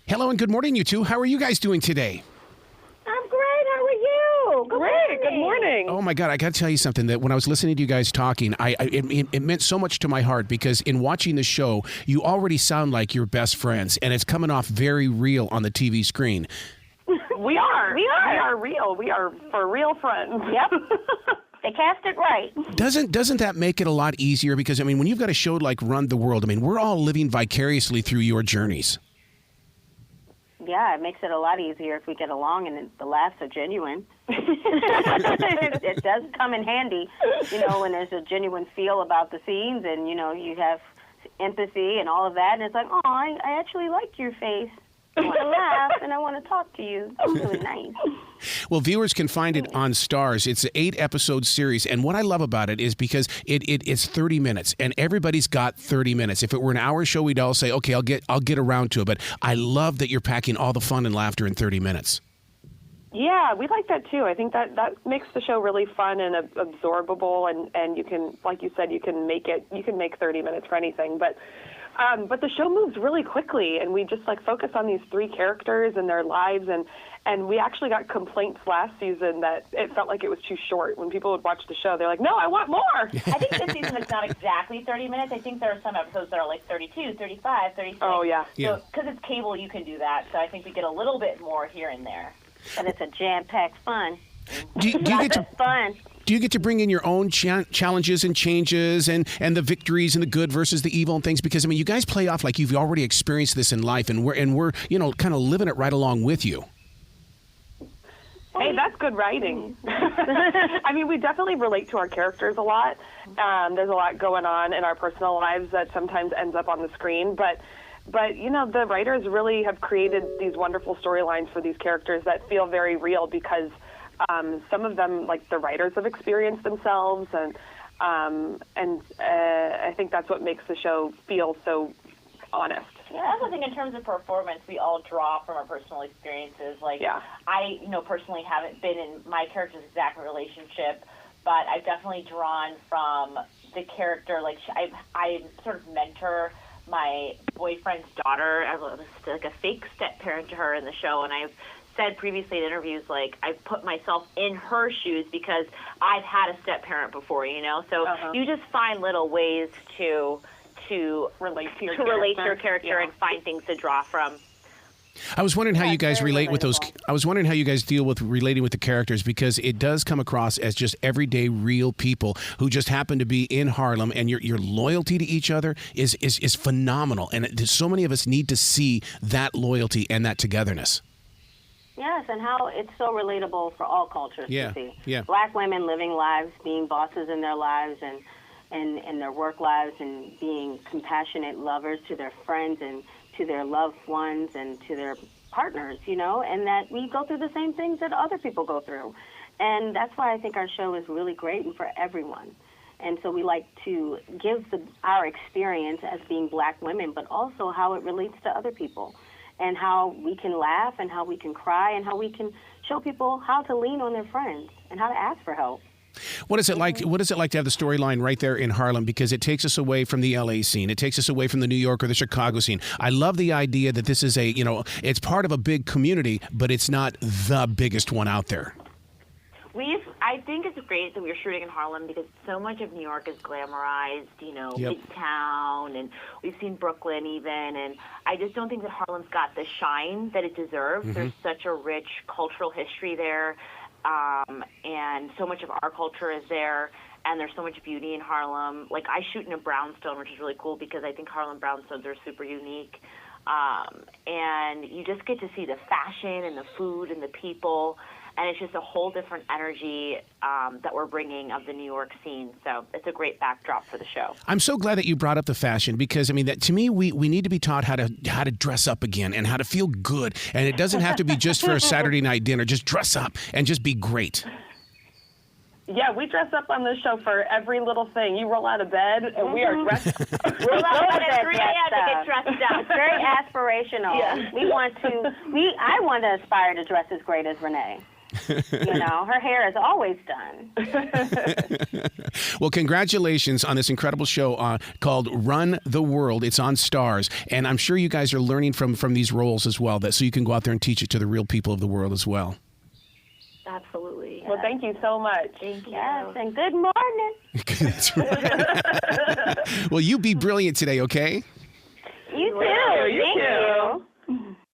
Hello and good morning, you two. How are you guys doing today? I'm great. How are you? Great. Good morning. Oh my God, I got to tell you something. That when I was listening to you guys talking, it meant so much to my heart because in watching the show, you already sound like you're best friends, and it's coming off very real on the TV screen. We are. We are real. We are for real friends. Yep. They cast it right. Doesn't that make it a lot easier? Because, I mean, when you've got a show like Run the World, I mean, we're all living vicariously through your journeys. Yeah, it makes it a lot easier if we get along and the laughs are genuine. It does come in handy, when there's a genuine feel about the scenes and, you have empathy and all of that. And it's like, oh, I actually like your face. I want to laugh and I want to talk to you. It's really nice. Well, viewers can find it on Starz. It's an 8-episode series, and what I love about it is because it's 30 minutes, and everybody's got 30 minutes. If it were an hour show, we'd all say, okay, I'll get around to it. But I love that you're packing all the fun and laughter in 30 minutes. Yeah, we like that too. I think that makes the show really fun and absorbable, and you can, like you said, you can make 30 minutes for anything, but the show moves really quickly, and we just focus on these 3 characters and their lives, and we actually got complaints last season that it felt like it was too short. When people would watch the show, they're like, no, I want more. I think this season it's not exactly 30 minutes. I think there are some episodes that are like 32, 35, 36. Oh, yeah. So, because it's cable, you can do that. So I think we get a little bit more here and there. But it's a jam-packed fun. Do you get to fun. Do you get to bring in your own challenges and changes and the victories and the good versus the evil and things? Because, I mean, you guys play off like you've already experienced this in life, and we're kind of living it right along with you. Hey, that's good writing. I mean, we definitely relate to our characters a lot. There's a lot going on in our personal lives that sometimes ends up on the screen, but the writers really have created these wonderful storylines for these characters that feel very real because some of them, like the writers, have experienced themselves, and I think that's what makes the show feel so honest. Yeah, I also think in terms of performance, we all draw from our personal experiences. I, personally haven't been in my character's exact relationship, but I've definitely drawn from the character. I sort of mentor my boyfriend's daughter as a fake step-parent to her in the show, and I've said previously in interviews, I've put myself in her shoes because I've had a step-parent before, So you just find little ways to relate to your character and find things to draw from. I was wondering how you guys relate with those. I was wondering how you guys deal with relating with the characters, because it does come across as just everyday real people who just happen to be in Harlem, and your loyalty to each other is phenomenal. And so many of us need to see that loyalty and that togetherness. Yes, and how it's so relatable for all cultures to see. Yeah. Black women living lives, being bosses in their lives and their work lives, and being compassionate lovers to their friends and to their loved ones and to their partners, and that we go through the same things that other people go through. And that's why I think our show is really great and for everyone. And so we like to give our experience as being Black women, but also how it relates to other people, and how we can laugh and how we can cry and how we can show people how to lean on their friends and how to ask for help. What is it like? What is it like to have the storyline right there in Harlem? Because it takes us away from the LA scene. It takes us away from the New York or the Chicago scene. I love the idea that this is it's part of a big community, but it's not the biggest one out there. I think it's great that we're shooting in Harlem because so much of New York is glamorized, Midtown, and we've seen Brooklyn even, and I just don't think that Harlem's got the shine that it deserves. Mm-hmm. There's such a rich cultural history there. And so much of our culture is there, and there's so much beauty in Harlem. I shoot in a brownstone, which is really cool because I think Harlem brownstones are super unique. And you just get to see the fashion and the food and the people, and it's just a whole different energy that we're bringing of the New York scene. So it's a great backdrop for the show. I'm so glad that you brought up the fashion because, I mean, that to me, we need to be taught how to dress up again and how to feel good. And it doesn't have to be just for a Saturday night dinner. Just dress up and just be great. Yeah, we dress up on this show for every little thing. You roll out of bed, and we are dressed up. Roll out of bed at 3 a.m. to get dressed up. It's very aspirational. Yeah. I want to aspire to dress as great as Renee. Her hair is always done. Well, congratulations on this incredible show called Run the World. It's on Starz, and I'm sure you guys are learning from these roles as well, so you can go out there and teach it to the real people of the world as well. Absolutely. Well, thank you so much. Thank you. Yes, and good morning. That's right. Well, you be brilliant today, okay?